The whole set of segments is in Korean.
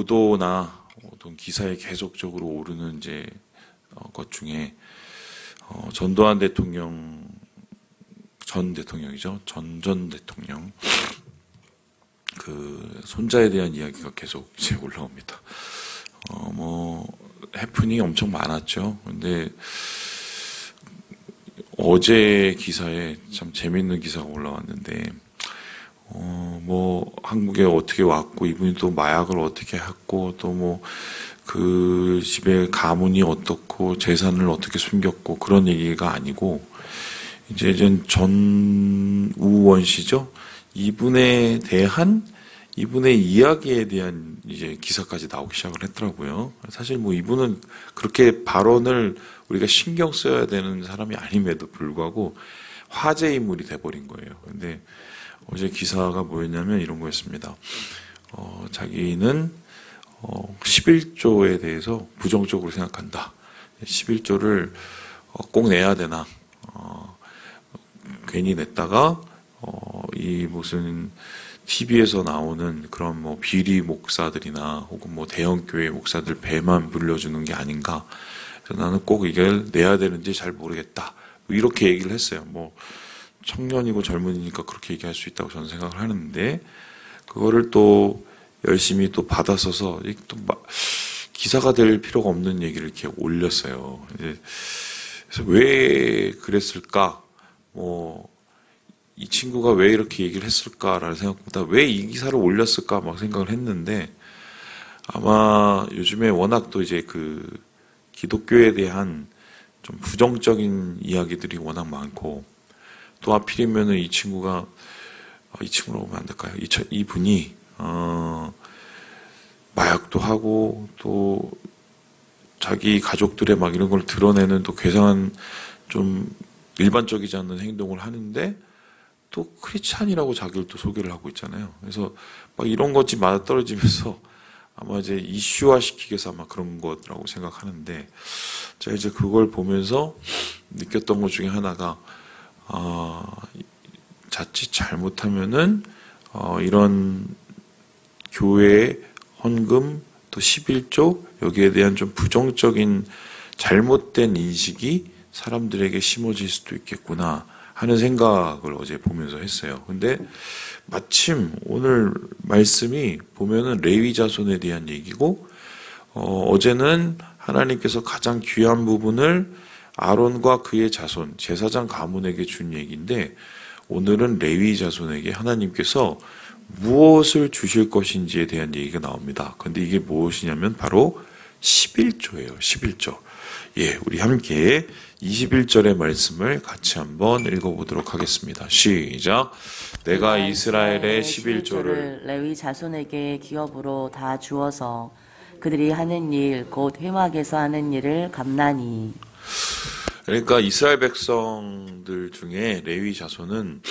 보도나 어떤 기사에 계속적으로 오르는 이제 것 중에 전두환 대통령 전 대통령이죠. 전 대통령 그 손자에 대한 이야기가 계속 이제 올라옵니다. 뭐 해프닝이 엄청 많았죠. 근데 어제 기사에 참 재밌는 기사가 올라왔는데 뭐 한국에 어떻게 왔고 이분이 또 마약을 어떻게 했고 또 뭐 그 집에 가문이 어떻고 재산을 어떻게 숨겼고 그런 얘기가 아니고 이제 전우원 씨죠. 이분에 대한 이분의 이야기에 대한 이제 기사까지 나오기 시작을 했더라고요. 사실 뭐 이분은 그렇게 발언을 우리가 신경 써야 되는 사람이 아님에도 불구하고 화제 인물이 돼버린 거예요. 근데 어제 기사가 뭐였냐면 이런 거였습니다. 자기는 11조에 대해서 부정적으로 생각한다. 11조를 꼭 내야 되나. 괜히 냈다가 이 무슨 TV에서 나오는 그런 뭐 비리 목사들이나 혹은 뭐 대형교회 목사들 배만 불려주는 게 아닌가. 그래서 나는 꼭 이걸 내야 되는지 잘 모르겠다. 이렇게 얘기를 했어요. 뭐 청년이고 젊은이니까 그렇게 얘기할 수 있다고 저는 생각을 하는데 그거를 또 열심히 또 받아서서 또 기사가 될 필요가 없는 얘기를 이렇게 올렸어요. 이제 그래서 왜 그랬을까? 뭐 이 친구가 왜 이렇게 얘기를 했을까라는 생각보다 왜 이 기사를 올렸을까 막 생각을 했는데 아마 요즘에 워낙 또 이제 그 기독교에 대한 좀 부정적인 이야기들이 워낙 많고 또 하필이면은 이 친구가 이 친구라고 하면 안 될까요? 이분이 마약도 하고 또 자기 가족들의 막 이런 걸 드러내는 또 괴상한 좀 일반적이지 않는 행동을 하는데 또 크리스찬이라고 자기를 또 소개를 하고 있잖아요. 그래서 막 이런 것이 맞아떨어지면서 아마 이제 이슈화 시키기 위해서 아마 그런 거라고 생각하는데 제가 이제 그걸 보면서 느꼈던 것 중에 하나가 자칫 잘못하면은 이런 교회 헌금 또 11조 여기에 대한 좀 부정적인 잘못된 인식이 사람들에게 심어질 수도 있겠구나 하는 생각을 어제 보면서 했어요. 근데 마침 오늘 말씀이 보면은 레위 자손에 대한 얘기고 어제는 하나님께서 가장 귀한 부분을 아론과 그의 자손 제사장 가문에게 준 얘기인데 오늘은 레위 자손에게 하나님께서 무엇을 주실 것인지에 대한 얘기가 나옵니다. 근데 이게 무엇이냐면 바로 11조예요. 11조. 예, 우리 함께 21절의 말씀을 같이 한번 읽어보도록 하겠습니다. 시작. 내가 이스라엘의 11조를 레위 자손에게 기업으로 다 주어서 그들이 하는 일, 곧 회막에서 하는 일을 갚나니. 그러니까 이스라엘 백성들 중에 레위 자손은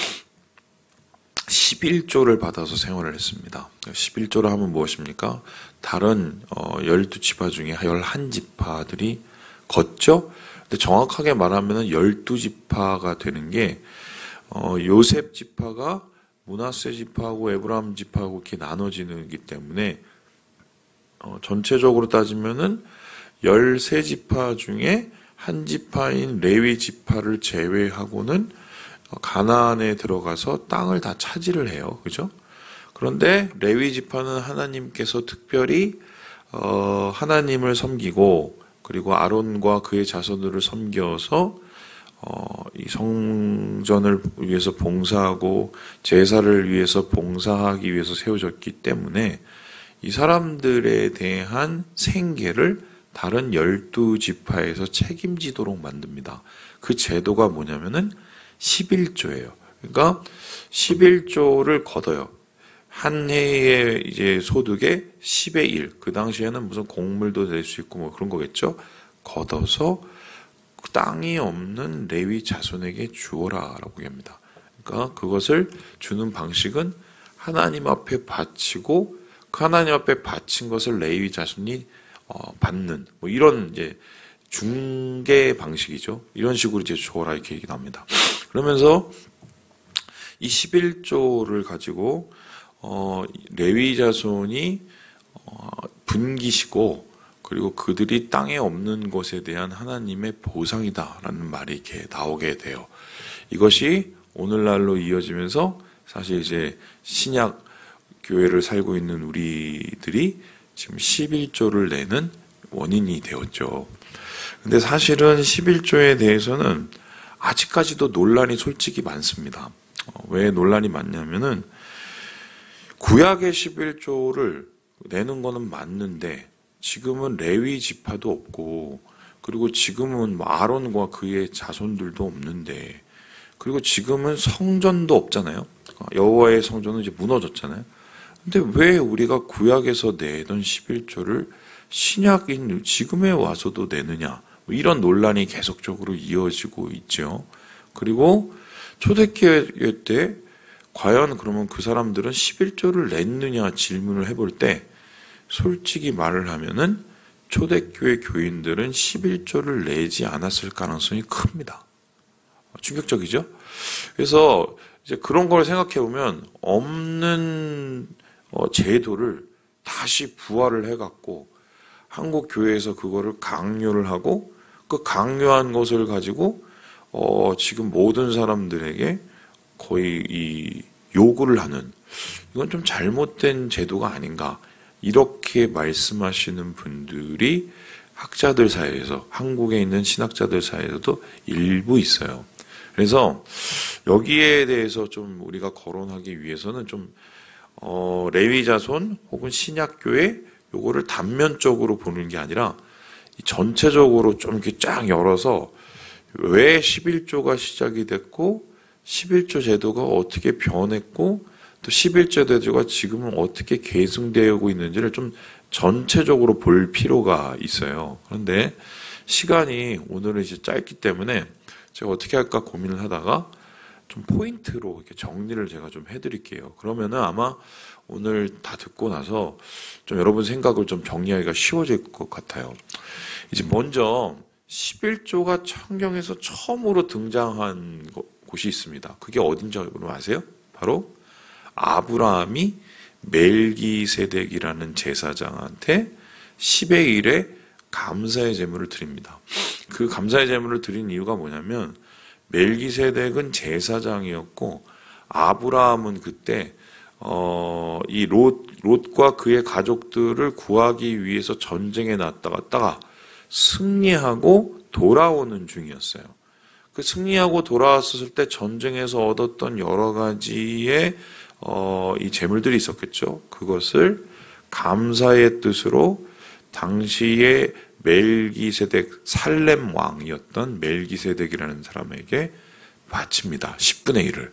11조를 받아서 생활을 했습니다. 11조를 하면 무엇입니까? 다른 12지파 중에 11지파들이 걷죠? 근데 정확하게 말하면 12지파가 되는 게 요셉 지파가 므낫세 지파하고 에브라임 지파하고 이렇게 나눠지기 때문에 전체적으로 따지면은 13지파 중에 한 지파인 레위 지파를 제외하고는 가나안에 들어가서 땅을 다 차지를 해요. 그죠? 그런데 레위 지파는 하나님께서 특별히 하나님을 섬기고 그리고 아론과 그의 자손들을 섬겨서 이 성전을 위해서 봉사하고 제사를 위해서 봉사하기 위해서 세워졌기 때문에 이 사람들에 대한 생계를 다른 12지파에서 책임지도록 만듭니다. 그 제도가 뭐냐면은 11조예요. 그러니까 11조를 걷어요. 한 해의 이제 소득의 10의 1. 그 당시에는 무슨 곡물도 낼 수 있고 뭐 그런 거겠죠. 걷어서 땅이 없는 레위 자손에게 주어라라고 합니다. 그러니까 그것을 주는 방식은 하나님 앞에 바치고 그 하나님 앞에 바친 것을 레위 자손이 받는 뭐 이런 이제 중개 방식이죠. 이런 식으로 이제 주어라 이렇게 얘기 나옵니다. 그러면서 이 11조를 가지고 레위 자손이 분기시고 그리고 그들이 땅에 없는 것에 대한 하나님의 보상이다라는 말이 이렇게 나오게 돼요. 이것이 오늘날로 이어지면서 사실 이제 신약 교회를 살고 있는 우리들이 지금 11조를 내는 원인이 되었죠. 근데 사실은 11조에 대해서는 아직까지도 논란이 솔직히 많습니다. 왜 논란이 많냐면은 구약의 11조를 내는 거는 맞는데 지금은 레위 지파도 없고 그리고 지금은 아론과 그의 자손들도 없는데 그리고 지금은 성전도 없잖아요. 여호와의 성전은 이제 무너졌잖아요. 근데 왜 우리가 구약에서 내던 11조를 신약인 지금에 와서도 내느냐 이런 논란이 계속적으로 이어지고 있죠. 그리고 초대교회 때 과연 그러면 그 사람들은 11조를 냈느냐 질문을 해볼 때 솔직히 말을 하면은 초대교회 교인들은 11조를 내지 않았을 가능성이 큽니다. 충격적이죠? 그래서 이제 그런 걸 생각해 보면 없는 제도를 다시 부활을 해갖고 한국 교회에서 그거를 강요를 하고 그 강요한 것을 가지고 지금 모든 사람들에게 거의 이 요구를 하는 이건 좀 잘못된 제도가 아닌가 이렇게 말씀하시는 분들이 학자들 사이에서 한국에 있는 신학자들 사이에서도 일부 있어요. 그래서 여기에 대해서 좀 우리가 거론하기 위해서는 좀 레위 자손 혹은 신약교회 요거를 단면적으로 보는 게 아니라 전체적으로 좀 이렇게 쫙 열어서 왜 11조가 시작이 됐고 11조 제도가 어떻게 변했고 또 11조 제도가 지금은 어떻게 계승되고 있는지를 좀 전체적으로 볼 필요가 있어요. 그런데 시간이 오늘은 이제 짧기 때문에 제가 어떻게 할까 고민을 하다가 좀 포인트로 이렇게 정리를 제가 좀 해드릴게요. 그러면은 아마 오늘 다 듣고 나서 좀 여러분 생각을 좀 정리하기가 쉬워질 것 같아요. 이제 먼저 11조가 성경에서 처음으로 등장한 곳이 있습니다. 그게 어딘지 여러분 아세요? 바로 아브라함이 멜기세덱이라는 제사장한테 10의 1의 감사의 제물을 드립니다. 그 감사의 제물을 드린 이유가 뭐냐면 멜기세덱은 제사장이었고 아브라함은 그때 이 롯과 그의 가족들을 구하기 위해서 전쟁에 나갔다가 승리하고 돌아오는 중이었어요. 그 승리하고 돌아왔을 때 전쟁에서 얻었던 여러 가지의 이 재물들이 있었겠죠. 그것을 감사의 뜻으로 당시에 멜기세덱 살렘 왕이었던 멜기세덱이라는 사람에게 바칩니다. 10분의 1을.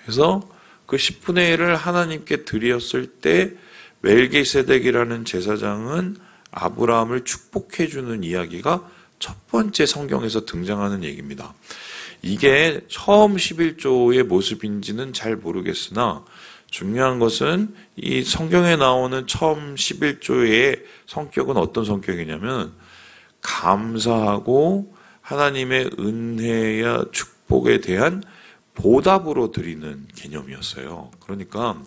그래서 그 10분의 1을 하나님께 드렸을 때 멜기세덱이라는 제사장은 아브라함을 축복해 주는 이야기가 첫 번째 성경에서 등장하는 얘기입니다. 이게 처음 11조의 모습인지는 잘 모르겠으나 중요한 것은 이 성경에 나오는 처음 11조의 성격은 어떤 성격이냐면 감사하고 하나님의 은혜와 축복에 대한 보답으로 드리는 개념이었어요. 그러니까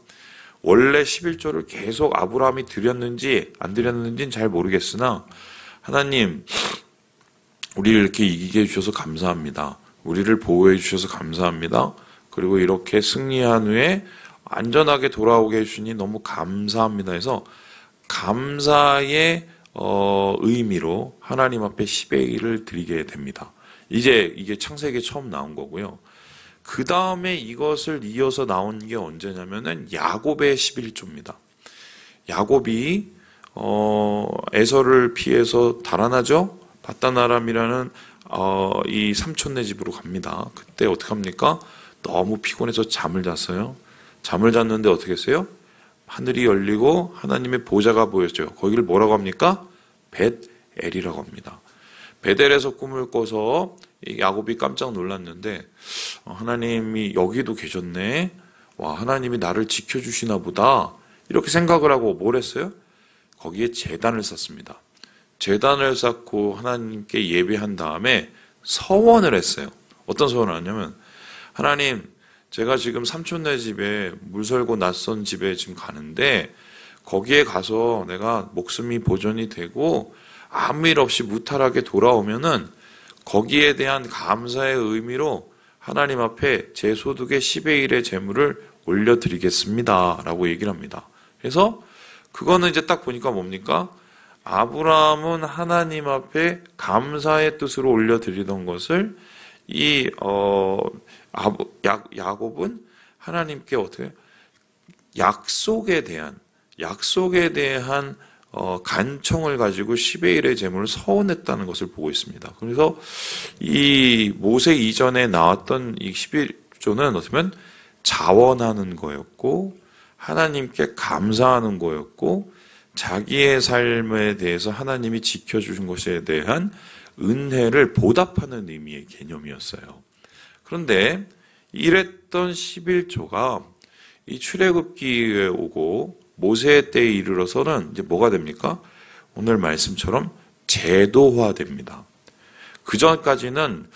원래 11조를 계속 아브라함이 드렸는지 안 드렸는지는 잘 모르겠으나 하나님 우리를 이렇게 이기게 해주셔서 감사합니다. 우리를 보호해 주셔서 감사합니다. 그리고 이렇게 승리한 후에 안전하게 돌아오게 해주시니 너무 감사합니다 해서 감사의 의미로 하나님 앞에 10의 1을 드리게 됩니다. 이제 이게 창세기에 처음 나온 거고요. 그 다음에 이것을 이어서 나온 게 언제냐면은 야곱의 11조입니다. 야곱이 에서를 피해서 달아나죠. 바다나람이라는 이 삼촌네 집으로 갑니다. 그때 어떻게 합니까? 너무 피곤해서 잠을 잤어요. 잠을 잤는데 어떻게 했어요? 하늘이 열리고 하나님의 보좌가 보였죠. 거기를 뭐라고 합니까? 벳엘이라고 합니다. 벳엘에서 꿈을 꿔서 야곱이 깜짝 놀랐는데 하나님이 여기도 계셨네. 와, 하나님이 나를 지켜주시나 보다. 이렇게 생각을 하고 뭘 했어요? 거기에 제단을 쌓습니다. 제단을 쌓고 하나님께 예배한 다음에 서원을 했어요. 어떤 서원을 하냐면 하나님 제가 지금 삼촌네 집에 물설고 낯선 집에 지금 가는데 거기에 가서 내가 목숨이 보존이 되고 아무 일 없이 무탈하게 돌아오면은 거기에 대한 감사의 의미로 하나님 앞에 제 소득의 10의 1의 제물을 올려드리겠습니다 라고 얘기를 합니다. 그래서 그거는 이제 딱 보니까 뭡니까? 아브라함은 하나님 앞에 감사의 뜻으로 올려드리던 것을 야곱은 하나님께 어떻게 약속에 대한 간청을 가지고 10의 1의 제물을 서원했다는 것을 보고 있습니다. 그래서 이 모세 이전에 나왔던 이 11조는 어떻게 보면 자원하는 거였고 하나님께 감사하는 거였고 자기의 삶에 대해서 하나님이 지켜주신 것에 대한 은혜를 보답하는 의미의 개념이었어요. 그런데 이랬던 11조가 이 출애굽기에 오고 모세 때에 이르러서는 이제 뭐가 됩니까? 오늘 말씀처럼 제도화됩니다. 그 전까지는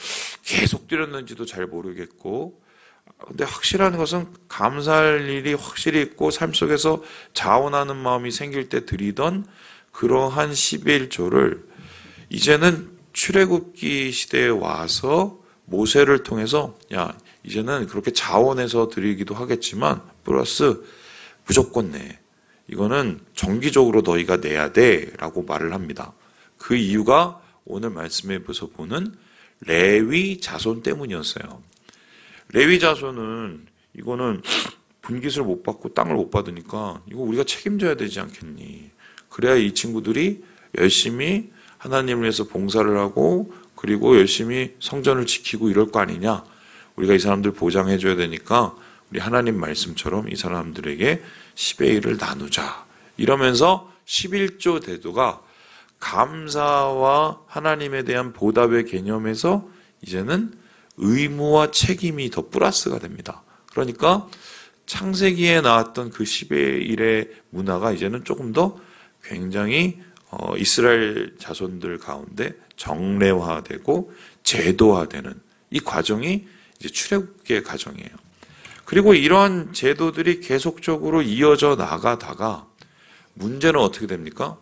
계속 드렸는지도 잘 모르겠고, 근데 확실한 것은 감사할 일이 확실히 있고 삶 속에서 자원하는 마음이 생길 때 드리던 그러한 11조를 이제는 출애굽기 시대에 와서 모세를 통해서 이제는 그렇게 자원해서 드리기도 하겠지만 플러스 무조건 내. 이거는 정기적으로 너희가 내야 돼 라고 말을 합니다. 그 이유가 오늘 말씀에서 보는 레위 자손 때문이었어요. 레위 자손은 이거는 분깃을 못 받고 땅을 못 받으니까 이거 우리가 책임져야 되지 않겠니? 그래야 이 친구들이 열심히 하나님을 위해서 봉사를 하고 그리고 열심히 성전을 지키고 이럴 거 아니냐? 우리가 이 사람들 보장해줘야 되니까 우리 하나님 말씀처럼 이 사람들에게 10의 1을 나누자. 이러면서 11조 제도가 감사와 하나님에 대한 보답의 개념에서 이제는 의무와 책임이 더 플러스가 됩니다. 그러니까 창세기에 나왔던 그 10의 1의 문화가 이제는 조금 더 굉장히 이스라엘 자손들 가운데 정례화되고 제도화되는 이 과정이 이제 출애굽기의 과정이에요. 그리고 이러한 제도들이 계속적으로 이어져 나가다가 문제는 어떻게 됩니까?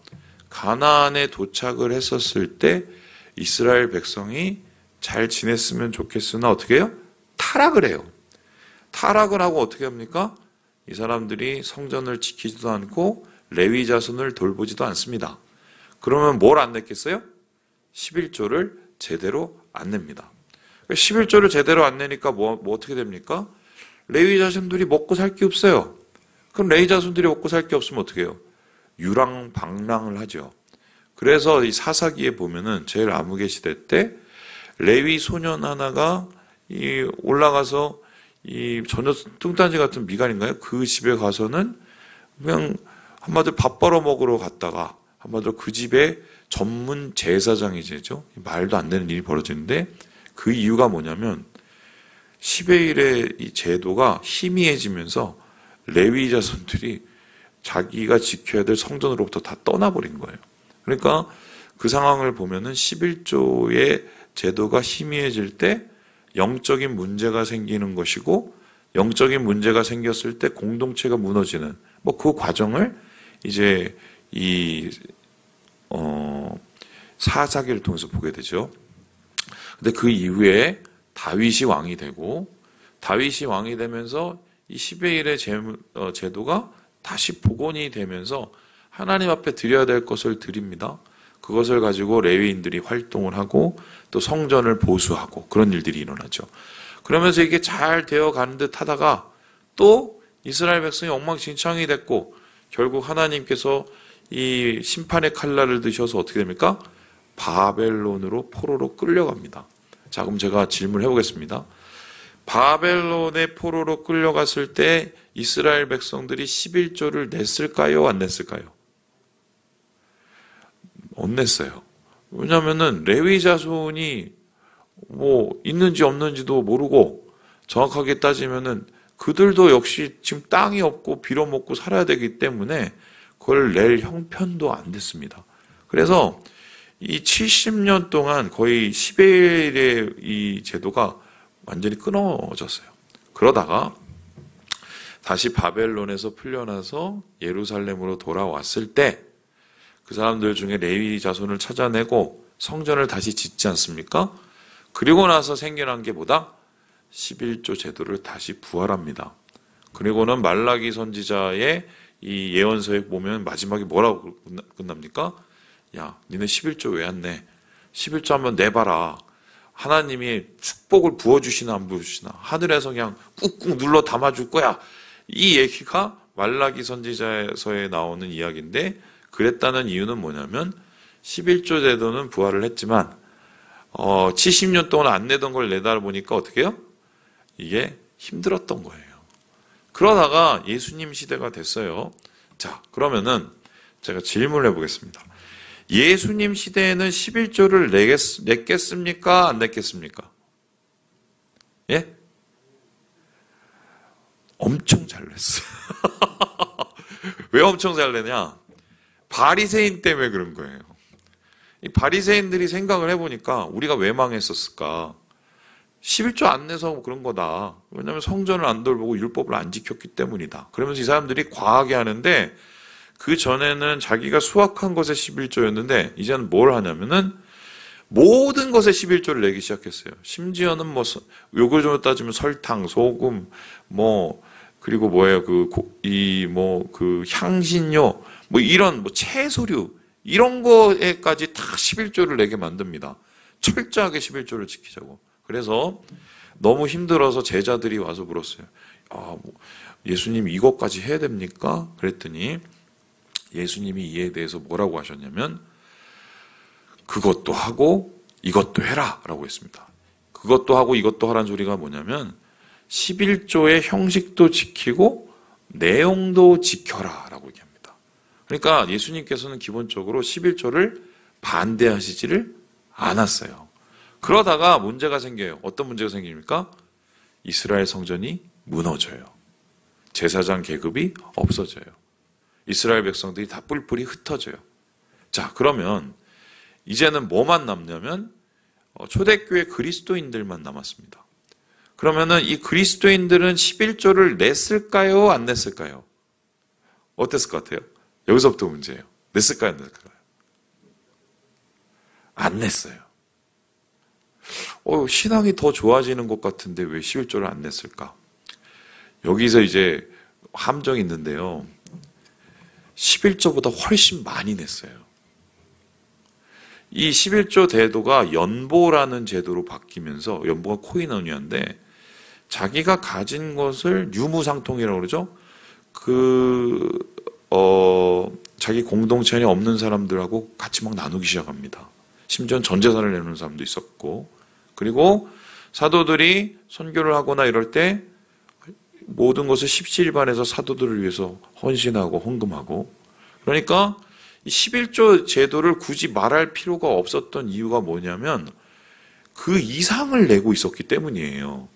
가나안에 도착을 했었을 때 이스라엘 백성이 잘 지냈으면 좋겠으나 어떻게 해요? 타락을 해요. 타락을 하고 어떻게 합니까? 이 사람들이 성전을 지키지도 않고 레위 자손을 돌보지도 않습니다. 그러면 뭘 안 냈겠어요? 11조를 제대로 안 냅니다. 11조를 제대로 안 내니까 뭐 어떻게 됩니까? 레위 자손들이 먹고 살 게 없어요. 그럼 레위 자손들이 먹고 살 게 없으면 어떻게 해요? 유랑방랑을 하죠. 그래서 이 사사기에 보면은 제일 암흑의 시대 때 레위 소년 하나가 올라가서 전혀 뚱딴지 같은 미간인가요? 그 집에 가서는 그냥 한마디로 밥 벌어 먹으러 갔다가 한마디로 그 집에 전문 제사장이 되죠. 말도 안 되는 일이 벌어지는데 그 이유가 뭐냐면 10의 1의 이 제도가 희미해지면서 레위 자손들이 자기가 지켜야 될 성전으로부터 다 떠나버린 거예요. 그러니까 그 상황을 보면은 11조의 제도가 희미해질 때 영적인 문제가 생기는 것이고 영적인 문제가 생겼을 때 공동체가 무너지는 그 과정을 이제 사사기를 통해서 보게 되죠. 근데 그 이후에 다윗이 왕이 되고 다윗이 왕이 되면서 이 10의 1의 제도가 다시 복원이 되면서 하나님 앞에 드려야 될 것을 드립니다. 그것을 가지고 레위인들이 활동을 하고 또 성전을 보수하고 그런 일들이 일어나죠. 그러면서 이게 잘 되어가는 듯 하다가 또 이스라엘 백성이 엉망진창이 됐고 결국 하나님께서 이 심판의 칼날을 드셔서 어떻게 됩니까? 바벨론으로 포로로 끌려갑니다. 자, 그럼 제가 질문을 해보겠습니다. 바벨론의 포로로 끌려갔을 때 이스라엘 백성들이 11조를 냈을까요? 안 냈을까요? 못 냈어요. 왜냐하면은 레위 자손이 있는지 없는지도 모르고 정확하게 따지면은 그들도 역시 지금 땅이 없고 빌어먹고 살아야 되기 때문에 그걸 낼 형편도 안 됐습니다. 그래서 이 70년 동안 거의 10의 1의 이 제도가 완전히 끊어졌어요. 그러다가 다시 바벨론에서 풀려나서 예루살렘으로 돌아왔을 때 그 사람들 중에 레위 자손을 찾아내고 성전을 다시 짓지 않습니까? 그리고 나서 생겨난 게 뭐다? 11조 제도를 다시 부활합니다. 그리고는 말라기 선지자의 이 예언서에 보면 마지막에 뭐라고 끝납니까? 야, 니네 11조 왜 안 내? 11조 한번 내봐라. 하나님이 축복을 부어주시나 안 부어주시나 하늘에서 그냥 꾹꾹 눌러 담아줄 거야. 이 얘기가 말라기 선지자서에 나오는 이야기인데, 그랬다는 이유는 뭐냐면 11조 제도는 부활을 했지만 70년 동안 안 내던 걸 내다 보니까 어떻게 해요? 이게 힘들었던 거예요. 그러다가 예수님 시대가 됐어요. 자, 그러면은 제가 질문을 해보겠습니다. 예수님 시대에는 11조를 냈겠습니까? 안 냈겠습니까? 예? 엄청 잘 냈어요. 왜 엄청 잘 내냐? 바리새인 때문에 그런 거예요. 이 바리새인들이 생각을 해보니까 우리가 왜 망했었을까? 11조 안 내서 그런 거다. 왜냐하면 성전을 안 돌보고 율법을 안 지켰기 때문이다. 그러면서 이 사람들이 과하게 하는데, 그 전에는 자기가 수확한 것에 11조였는데 이제는 뭘 하냐면은 모든 것에 11조를 내기 시작했어요. 심지어는 뭐 요거저거 따지면 설탕, 소금, 뭐 그리고 뭐예요, 그 향신료, 뭐 이런 뭐 채소류 이런 거에까지 다 11조를 내게 만듭니다. 철저하게 11조를 지키자고. 그래서 너무 힘들어서 제자들이 와서 물었어요. 예수님 이것까지 해야 됩니까? 그랬더니 예수님이 이에 대해서 뭐라고 하셨냐면 그것도 하고 이것도 해라 라고 했습니다. 그것도 하고 이것도 하라는 소리가 뭐냐면 11조의 형식도 지키고 내용도 지켜라 라고 얘기합니다. 그러니까 예수님께서는 기본적으로 11조를 반대하시지를 않았어요. 그러다가 문제가 생겨요. 어떤 문제가 생깁니까? 이스라엘 성전이 무너져요. 제사장 계급이 없어져요. 이스라엘 백성들이 다 뿔뿔이 흩어져요. 자, 그러면 이제는 뭐만 남냐면 초대교회 그리스도인들만 남았습니다. 그러면은 이 그리스도인들은 11조를 냈을까요? 안 냈을까요? 어땠을 것 같아요? 여기서부터 문제예요. 냈을까요? 안 냈을까요? 안 냈어요. 신앙이 더 좋아지는 것 같은데 왜 11조를 안 냈을까? 여기서 이제 함정이 있는데요. 11조보다 훨씬 많이 냈어요. 이 11조 제도가 연보라는 제도로 바뀌면서, 연보가 코이노니아인데 자기가 가진 것을 유무상통이라고 그러죠. 자기 공동체 안에 없는 사람들하고 같이 막 나누기 시작합니다. 심지어는 전 재산을 내놓는 사람도 있었고, 그리고 사도들이 선교를 하거나 이럴 때 모든 것을 십시일반해서 사도들을 위해서 헌신하고 헌금하고, 그러니까 11조 제도를 굳이 말할 필요가 없었던 이유가 뭐냐면 그 이상을 내고 있었기 때문이에요.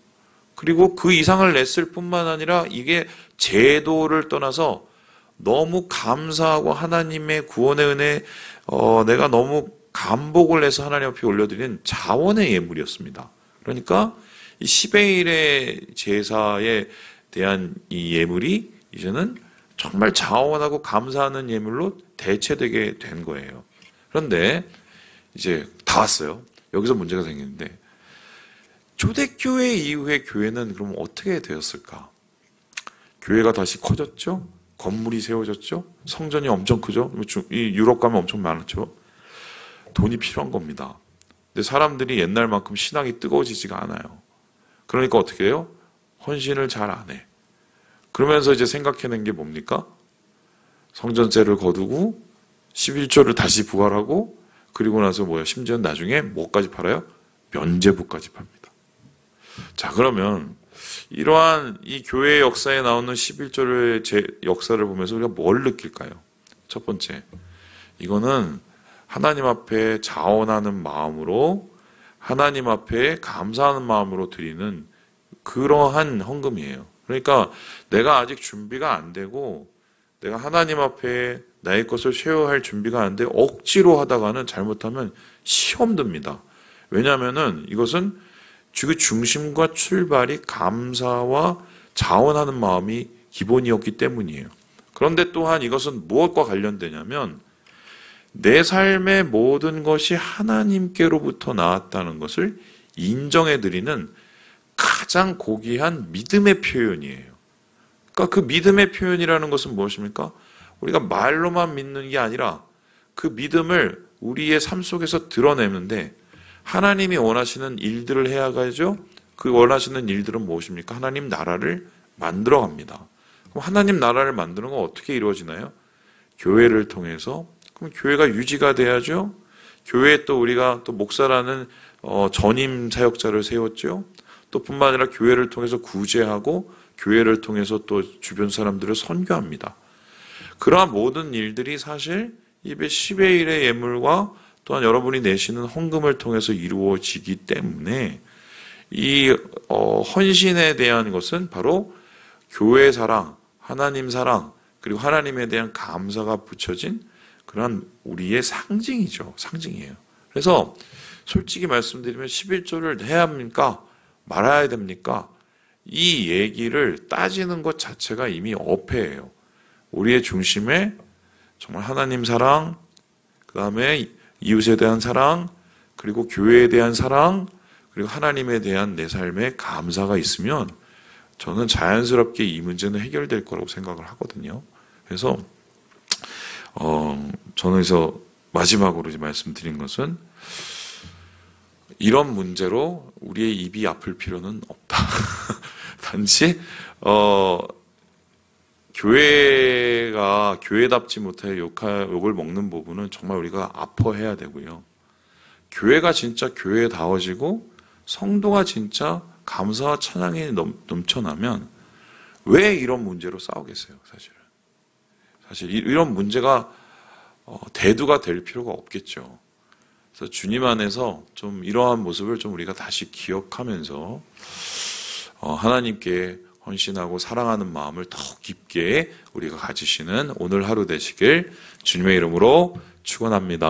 그리고 그 이상을 냈을 뿐만 아니라 이게 제도를 떠나서 너무 감사하고 하나님의 구원의 은혜, 내가 너무 감복을 해서 하나님 앞에 올려드리는 자원의 예물이었습니다. 그러니까 이 10의 1의 제사에 대한 이 예물이 이제는 정말 자원하고 감사하는 예물로 대체되게 된 거예요. 그런데 이제 다 왔어요. 여기서 문제가 생기는데, 초대교회 이후에 교회는 그럼 어떻게 되었을까? 교회가 다시 커졌죠? 건물이 세워졌죠? 성전이 엄청 크죠? 이 유럽 가면 엄청 많았죠? 돈이 필요한 겁니다. 근데 사람들이 옛날만큼 신앙이 뜨거워지지가 않아요. 그러니까 어떻게 해요? 헌신을 잘 안 해. 그러면서 이제 생각해낸 게 뭡니까? 성전세를 거두고 11조를 다시 부활하고, 그리고 나서 심지어 나중에 뭐까지 팔아요? 면죄부까지 팝니다. 자, 그러면 이러한 이 교회 역사에 나오는 11조의 역사를 보면서 우리가 뭘 느낄까요? 첫 번째, 이거는 하나님 앞에 자원하는 마음으로, 하나님 앞에 감사하는 마음으로 드리는 그러한 헌금이에요. 그러니까 내가 아직 준비가 안 되고 내가 하나님 앞에 나의 것을 쉐어할 준비가 안 돼 억지로 하다가는 잘못하면 시험 듭니다. 왜냐하면은 이것은 그 중심과 출발이 감사와 자원하는 마음이 기본이었기 때문이에요. 그런데 또한 이것은 무엇과 관련되냐면 내 삶의 모든 것이 하나님께로부터 나왔다는 것을 인정해드리는 가장 고귀한 믿음의 표현이에요. 그러니까 그 믿음의 표현이라는 것은 무엇입니까? 우리가 말로만 믿는 게 아니라 그 믿음을 우리의 삶 속에서 드러내는데 하나님이 원하시는 일들을 해야 가죠. 그 원하시는 일들은 무엇입니까? 하나님 나라를 만들어 갑니다. 그럼 하나님 나라를 만드는 건 어떻게 이루어지나요? 교회를 통해서. 그럼 교회가 유지가 돼야죠. 교회에 또 우리가 또 목사라는 전임 사역자를 세웠죠. 또 뿐만 아니라 교회를 통해서 구제하고 교회를 통해서 또 주변 사람들을 선교합니다. 그러한 모든 일들이 사실 10의 1의 예물과 또한 여러분이 내시는 헌금을 통해서 이루어지기 때문에 이 헌신에 대한 것은 바로 교회 사랑, 하나님 사랑, 그리고 하나님에 대한 감사가 붙여진 그런 우리의 상징이죠. 상징이에요. 그래서 솔직히 말씀드리면 11조를 해야 합니까? 말아야 됩니까? 이 얘기를 따지는 것 자체가 이미 어폐예요. 우리의 중심에 정말 하나님 사랑, 그 다음에 이웃에 대한 사랑, 그리고 교회에 대한 사랑, 그리고 하나님에 대한 내 삶의 감사가 있으면 저는 자연스럽게 이 문제는 해결될 거라고 생각을 하거든요. 그래서 저는 그래서 마지막으로 말씀드린 것은 이런 문제로 우리의 입이 아플 필요는 없다. 단지 교회가 교회답지 못해 욕을 먹는 부분은 정말 우리가 아파해야 되고요. 교회가 진짜 교회다워지고 성도가 진짜 감사와 찬양이 넘쳐나면 왜 이런 문제로 싸우겠어요, 사실은. 사실 이런 문제가 대두가 될 필요가 없겠죠. 그래서 주님 안에서 좀 이러한 모습을 좀 우리가 다시 기억하면서 하나님께 헌신하고 사랑하는 마음을 더욱 깊게 우리가 가지시는 오늘 하루 되시길 주님의 이름으로 축원합니다.